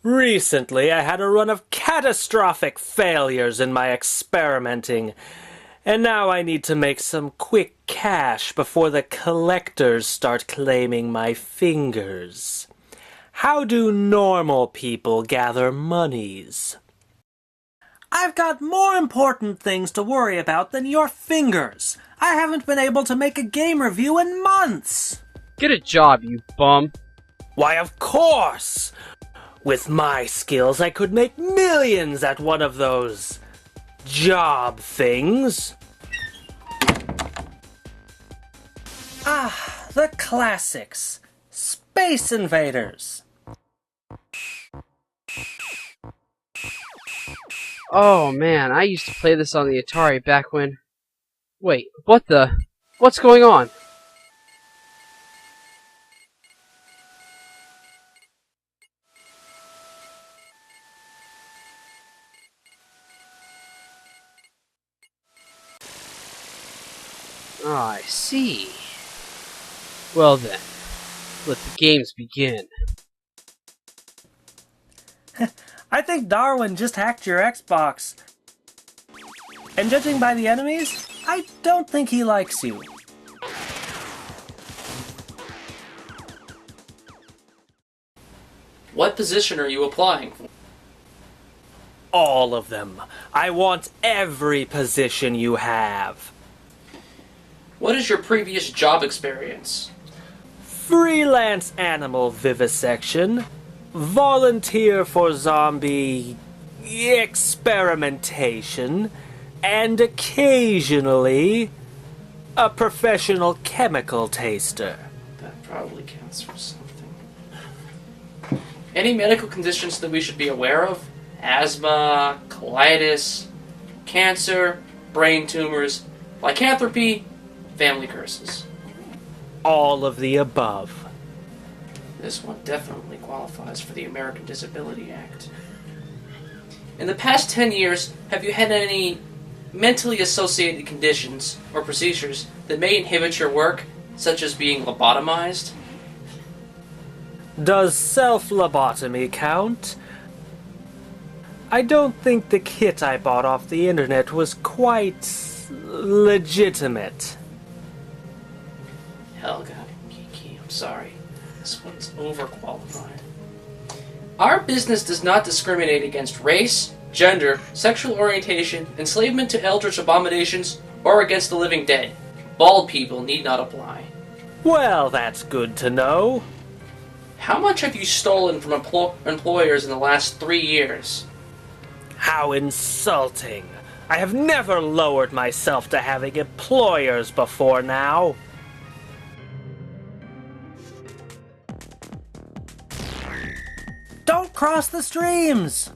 Recently, I had a run of catastrophic failures in my experimenting, and now I need to make some quick cash before the collectors start claiming my fingers. How do normal people gather monies? I've got more important things to worry about than your fingers. I haven't been able to make a game review in months. Get a job, you bum. Why, of course! With my skills, I could make millions at one of those job things. Ah, the classics. Space Invaders. Oh man, I used to play this on the Atari back when... Wait, what the... What's going on? Ah, I see. Well then, let the games begin. I think Darwin just hacked your Xbox. And judging by the enemies, I don't think he likes you. What position are you applying for? All of them. I want every position you have. What is your previous job experience? Freelance animal vivisection. Volunteer for zombie experimentation. And occasionally, a professional chemical taster. That probably counts for something. Any medical conditions that we should be aware of? Asthma, colitis, cancer, brain tumors, lycanthropy, family curses. All of the above. This one definitely qualifies for the American Disability Act. In the past 10 years, have you had any mentally associated conditions or procedures that may inhibit your work, such as being lobotomized? Does self-lobotomy count? I don't think the kit I bought off the internet was quite legitimate. Helga, Kiki, I'm sorry. This one's overqualified. Our business does not discriminate against race, gender, sexual orientation, enslavement to eldritch abominations, or against the living dead. Bald people need not apply. Well, that's good to know. How much have you stolen from employers in the last 3 years? How insulting. I have never lowered myself to having employers before now. Don't cross the streams!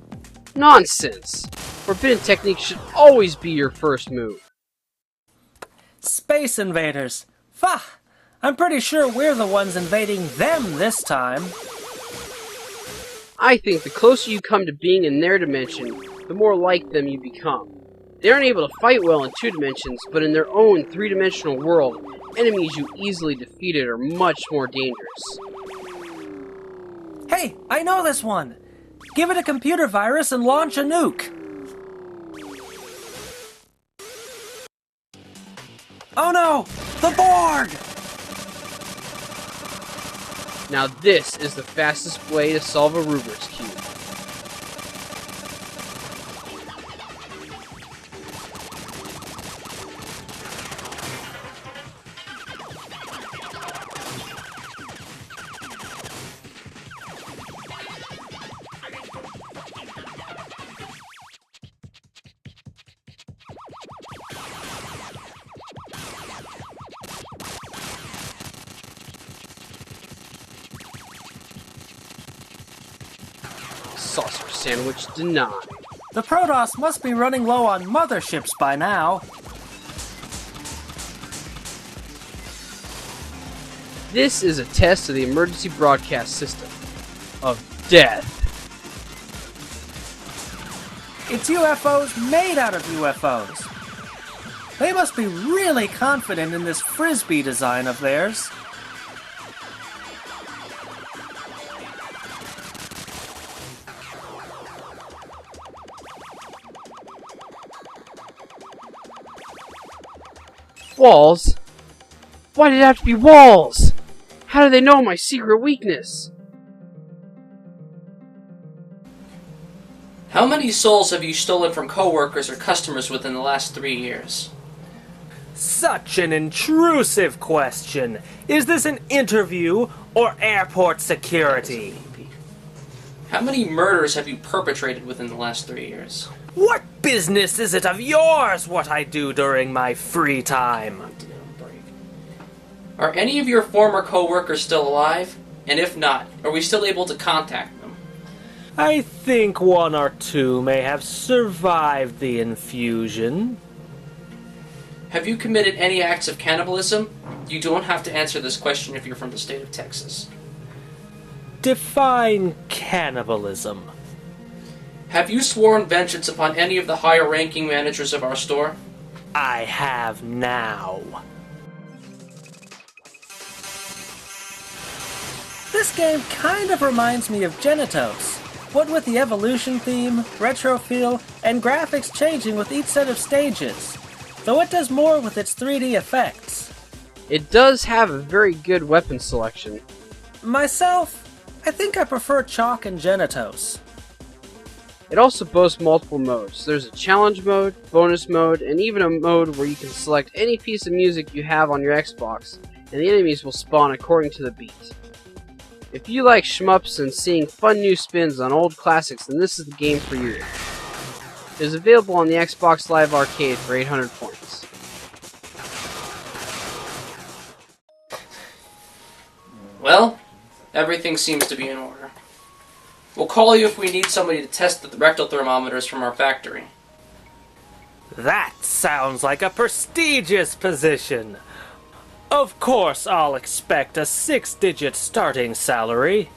Nonsense! Forbidden technique should always be your first move. Space Invaders. Fah! I'm pretty sure we're the ones invading them this time. I think the closer you come to being in their dimension, the more like them you become. They aren't able to fight well in 2 dimensions, but in their own 3-dimensional world, enemies you easily defeated are much more dangerous. Hey, I know this one! Give it a computer virus and launch a nuke! Oh no! The Borg! Now this is the fastest way to solve a Rubik's Cube. Saucer sandwich denied. The Protoss must be running low on motherships by now. This is a test of the emergency broadcast system of death. It's UFOs made out of UFOs. They must be really confident in this frisbee design of theirs. Walls? Why did it have to be walls? How do they know my secret weakness? How many souls have you stolen from coworkers or customers within the last 3 years? Such an intrusive question. Is this an interview or airport security? How many murders have you perpetrated within the last 3 years? What business is it of yours what I do during my free time? Are any of your former co-workers still alive? And if not, are we still able to contact them? I think one or two may have survived the infusion. Have you committed any acts of cannibalism? You don't have to answer this question if you're from the state of Texas. Define cannibalism. Have you sworn vengeance upon any of the higher-ranking managers of our store? I have now. This game kind of reminds me of Genitos. What with the evolution theme, retro feel, and graphics changing with each set of stages. Though it does more with its 3D effects. It does have a very good weapon selection. Myself, I think I prefer Chalk and Genitos. It also boasts multiple modes. There's a challenge mode, bonus mode, and even a mode where you can select any piece of music you have on your Xbox, and the enemies will spawn according to the beat. If you like shmups and seeing fun new spins on old classics, then this is the game for you. It is available on the Xbox Live Arcade for 800 points. Well, everything seems to be in order. We'll call you if we need somebody to test the rectal thermometers from our factory. That sounds like a prestigious position. Of course I'll expect a 6-digit starting salary.